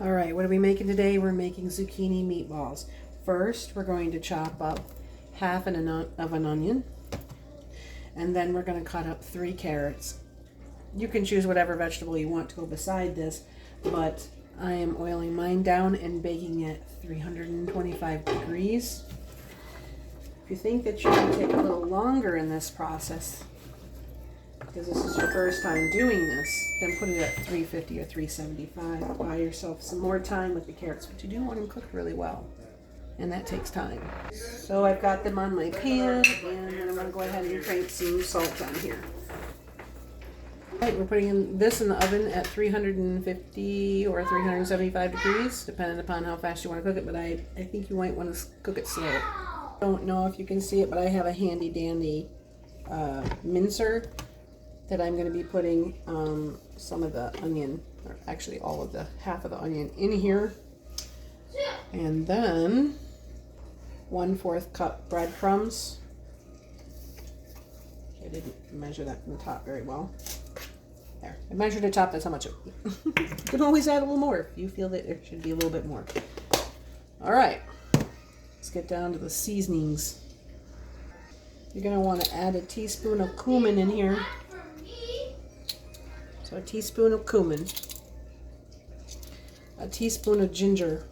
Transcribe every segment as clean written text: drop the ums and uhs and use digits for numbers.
All right, what are we making today? We're making zucchini meatballs. First, we're going to chop up half of an onion, and then we're going to cut up 3 carrots. You can choose whatever vegetable you want to go beside this, but I am oiling mine down and baking it 325 degrees. If you think that you're going to take a little longer in this process, because this is your first time doing this, then put it at 350 or 375. Buy yourself some more time with the carrots, but you do want them cooked really well, and that takes time. So I've got them on my pan, and then I'm going to go ahead and grate some salt on here. All right, we're putting this in the oven at 350 or 375 degrees, depending upon how fast you want to cook it, but I think you might want to cook it slow. Don't know if you can see it, but I have a handy dandy mincer that I'm going to be putting some of the onion, or actually all of the half of the onion in here, and then 1/4 cup breadcrumbs. I didn't measure that from the top very well. There, I measured the top. That's how much it. You can always add a little more if you feel that there should be a little bit more. All right, let's get down to the seasonings. You're going to want to add a teaspoon of cumin in here. So a teaspoon of cumin, a teaspoon of ginger,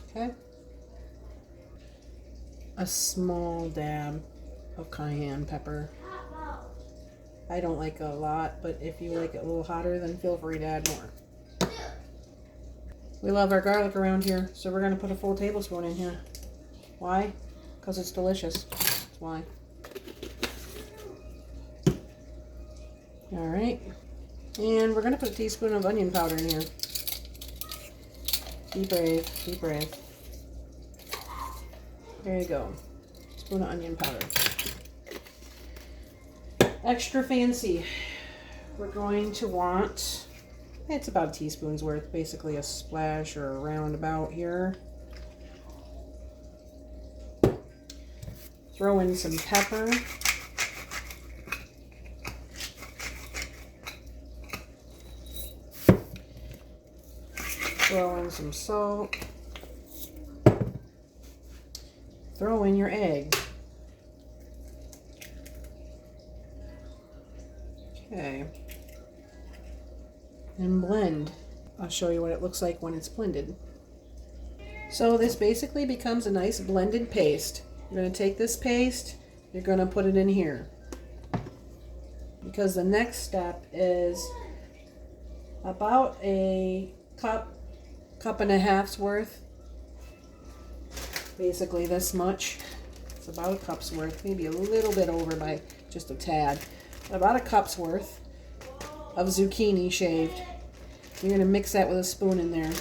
okay, a small dab of cayenne pepper. I don't like it a lot, but if you like it a little hotter, then feel free to add more. We love our garlic around here, so we're going to put a full tablespoon in here. Why? Because it's delicious. That's why. All right, and we're going to put a teaspoon of onion powder in here. Be brave, be brave. There you go, spoon of onion powder. Extra fancy, we're going to want, it's about a teaspoon's worth, basically a splash or a roundabout here. Throw in some pepper. Throw in some salt. Throw in your egg. Okay. And blend. I'll show you what it looks like when it's blended. So this basically becomes a nice blended paste. You're going to take this paste, you're going to put it in here. Because the next step is about a cup and a half's worth, basically this much. It's about a cup's worth, maybe a little bit over by just a tad. About a cup's worth of zucchini shaved. You're going to mix that with a spoon in there.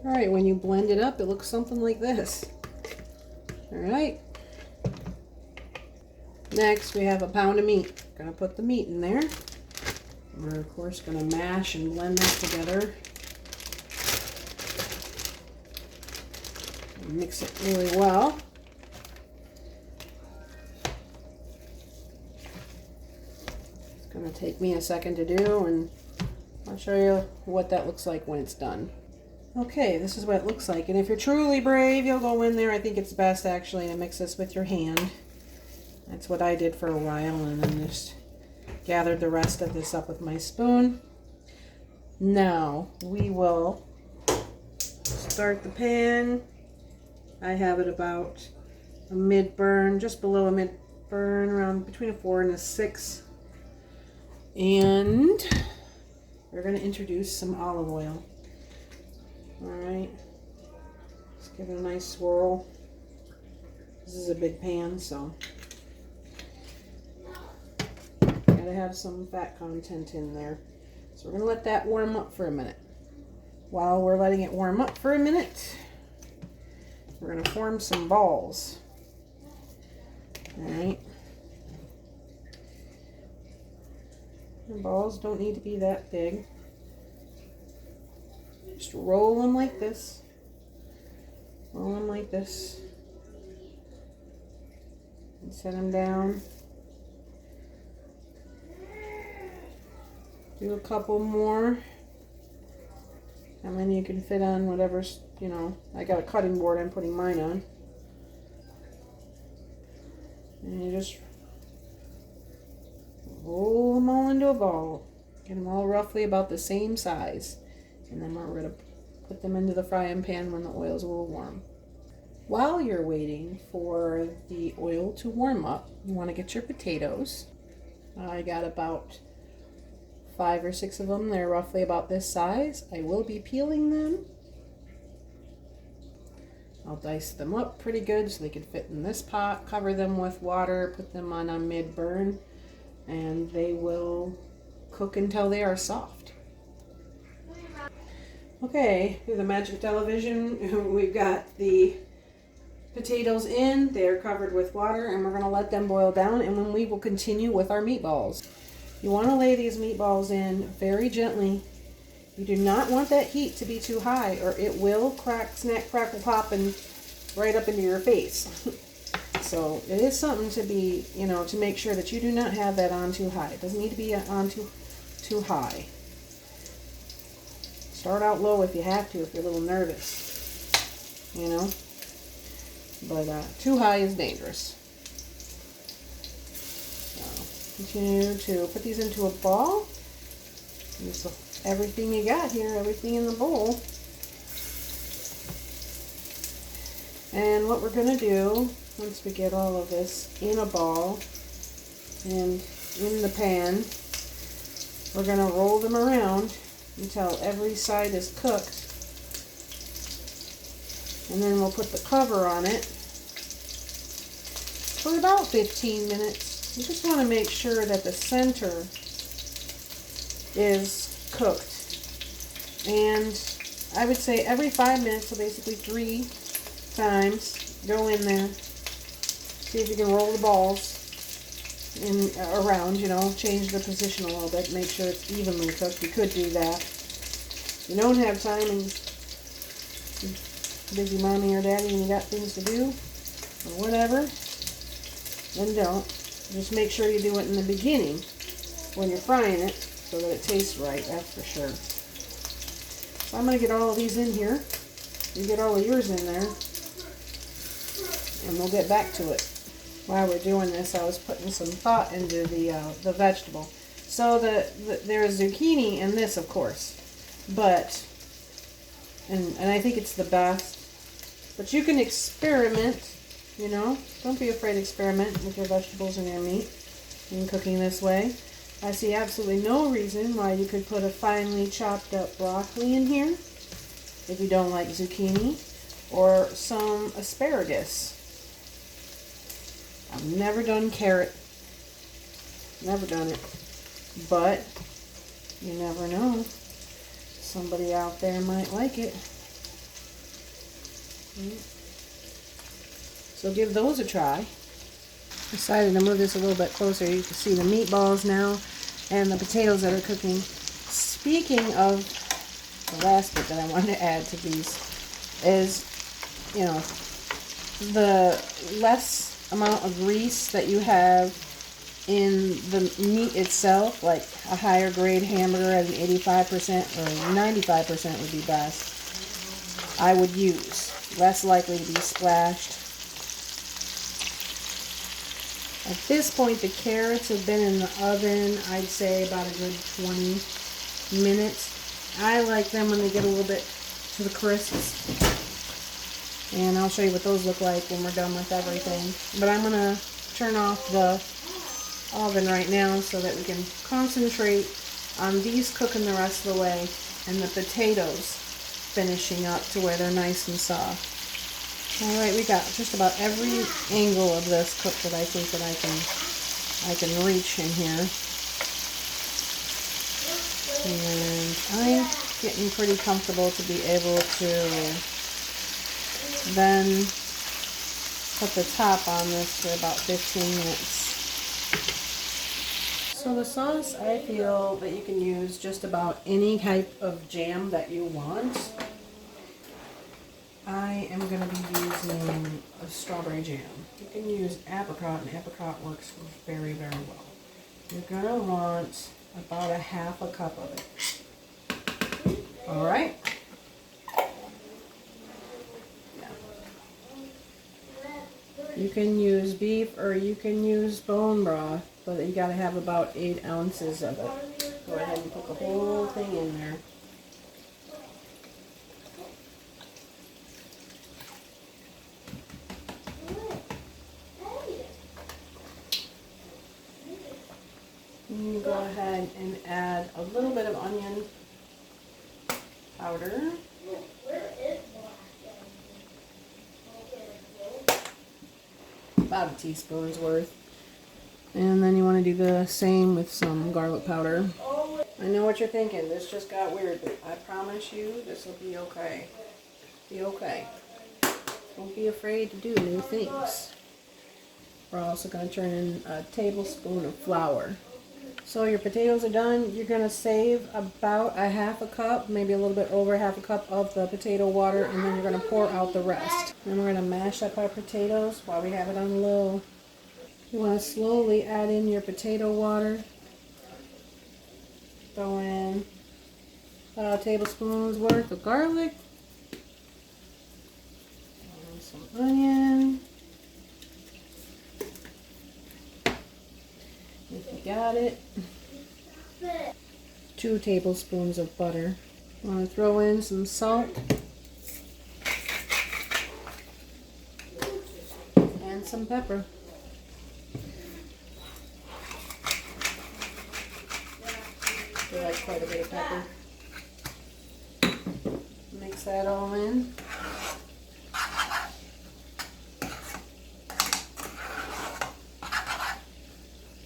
All right, when you blend it up, it looks something like this. All right. Next, we have a pound of meat. Going to put the meat in there. We're of course going to mash and blend that together. Mix it really well. It's going to take me a second to do, and I'll show you what that looks like when it's done. Okay, this is what it looks like, and if you're truly brave, you'll go in there. I think it's best actually to mix this with your hand. That's what I did for a while, and then just gathered the rest of this up with my spoon. Now we will start the pan. I have it about a mid-burn, just below a mid-burn, around between a 4 and a 6. And we're going to introduce some olive oil. All right, let's give it a nice swirl. This is a big pan, so gotta have some fat content in there. So we're going to let that warm up for a minute. While we're letting it warm up for a minute, we're going to form some balls. All right. The balls don't need to be that big. Just roll them like this. Roll them like this. And set them down. Do a couple more. And then you can fit on whatever's, you know, I got a cutting board I'm putting mine on. And you just roll them all into a ball. Get them all roughly about the same size. And then we're going to put them into the frying pan when the oil's a little warm. While you're waiting for the oil to warm up, you want to get your potatoes. I got about 5 or 6 of them. They're roughly about this size. I will be peeling them. I'll dice them up pretty good so they can fit in this pot. Cover them with water, put them on a mid-burn, and they will cook until they are soft. Okay, through the magic television, we've got the potatoes in. They're covered with water, and we're going to let them boil down, and then we will continue with our meatballs. You want to lay these meatballs in very gently. You do not want that heat to be too high, or it will crack, snack, crackle, pop, and right up into your face. So it is something to be, you know, to make sure that you do not have that on too high. It doesn't need to be on too high. Start out low if you have to, if you're a little nervous, you know. But too high is dangerous. So continue to put these into a ball. Use everything you got here, everything in the bowl. And what we're going to do, once we get all of this in a ball and in the pan, we're going to roll them around until every side is cooked. And then we'll put the cover on it for about 15 minutes. You just want to make sure that the center is cooked. And I would say every 5 minutes, so basically 3 times, go in there. See if you can roll the balls in around, you know, change the position a little bit, make sure it's evenly cooked. You could do that. If you don't have time and busy mommy or daddy and you got things to do or whatever, then don't. Just make sure you do it in the beginning when you're frying it so that it tastes right, that's for sure. So I'm going to get all of these in here. You get all of yours in there and we'll get back to it. While we're doing this, I was putting some thought into the vegetable. So there's zucchini in this, of course, but and I think it's the best. But you can experiment, you know. Don't be afraid to experiment with your vegetables and your meat in cooking this way. I see absolutely no reason why you could put a finely chopped up broccoli in here if you don't like zucchini, or some asparagus. I've never done carrot. Never done it. But you never know. Somebody out there might like it. So give those a try. Decided to move this a little bit closer. You can see the meatballs now and the potatoes that are cooking. Speaking of the last bit that I wanted to add to these is, you know, the less amount of grease that you have in the meat itself, like a higher grade hamburger at an 85% or 95% would be best, I would use. Less likely to be splashed. At this point, the carrots have been in the oven, I'd say about a good 20 minutes. I like them when they get a little bit to the crisps. And I'll show you what those look like when we're done with everything. But I'm going to turn off the oven right now so that we can concentrate on these cooking the rest of the way and the potatoes finishing up to where they're nice and soft. Alright, we got just about every angle of this cooked that I think that I can reach in here. And I'm getting pretty comfortable to be able to then put the top on this for about 15 minutes. So the sauce, I feel that you can use just about any type of jam that you want. I am going to be using a strawberry jam. You can use apricot, and apricot works very, very well. You're going to want about a half a cup of it. All right. You can use beef or you can use bone broth, but you gotta have about 8 ounces of it. Go ahead and put the whole thing in there. You go ahead and add a little bit of onion powder. About a teaspoon's worth. And then you want to do the same with some garlic powder. I know what you're thinking, this just got weird, but I promise you this will be okay. Be okay. Don't be afraid to do new things. We're also going to turn in a tablespoon of flour. So your potatoes are done. You're going to save about a half a cup, maybe a little bit over half a cup of the potato water, and then you're going to pour out the rest. Then we're going to mash up our potatoes while we have it on low. You want to slowly add in your potato water. Throw in about a tablespoon's worth of garlic. And some onion. If you got it. 2 tablespoons of butter. You want to throw in some salt. And some pepper. I like quite a bit of pepper. Mix that all in.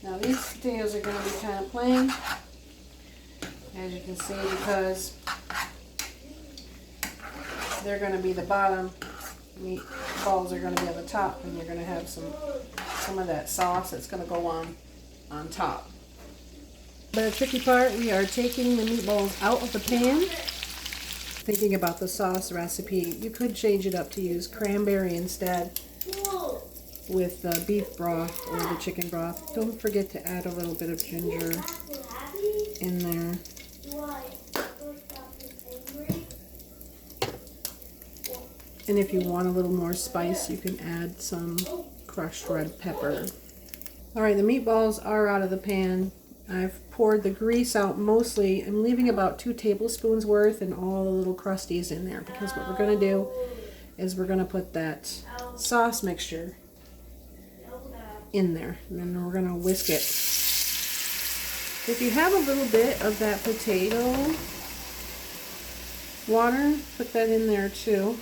Now these potatoes are going to be kind of plain, as you can see, because they're going to be the bottom. Meatballs are going to be on the top, and you're going to have some of that sauce that's going to go on top. But the tricky part, we are taking the meatballs out of the pan. Thinking about the sauce recipe, you could change it up to use cranberry instead with the beef broth or the chicken broth. Don't forget to add a little bit of ginger in there. And if you want a little more spice, you can add some crushed red pepper. Alright, the meatballs are out of the pan. I've poured the grease out mostly. I'm leaving about 2 tablespoons worth and all the little crusties in there, because what we're going to do is we're going to put that sauce mixture in there, and then we're going to whisk it. If you have a little bit of that potato water, put that in there too.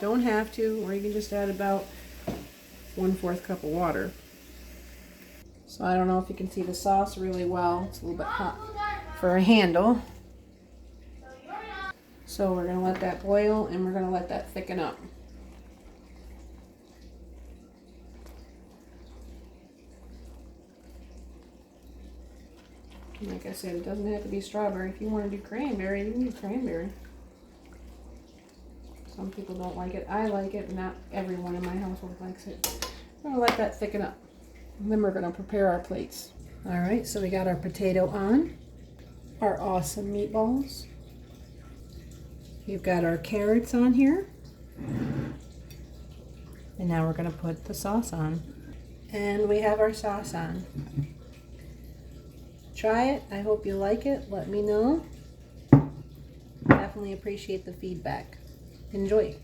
Don't have to, or you can just add about 1/4 cup of water. So I don't know if you can see the sauce really well. It's a little bit hot for a handle. So we're going to let that boil, and we're going to let that thicken up. Like I said, it doesn't have to be strawberry. If you want to do cranberry, you can do cranberry. Some people don't like it. I like it. Not everyone in my household likes it. I'm going to let that thicken up. And then we're going to prepare our plates. Alright, so we got our potato on. Our awesome meatballs. We've got our carrots on here. And now we're going to put the sauce on. And we have our sauce on. Try it. I hope you like it. Let me know. Definitely appreciate the feedback. Enjoy.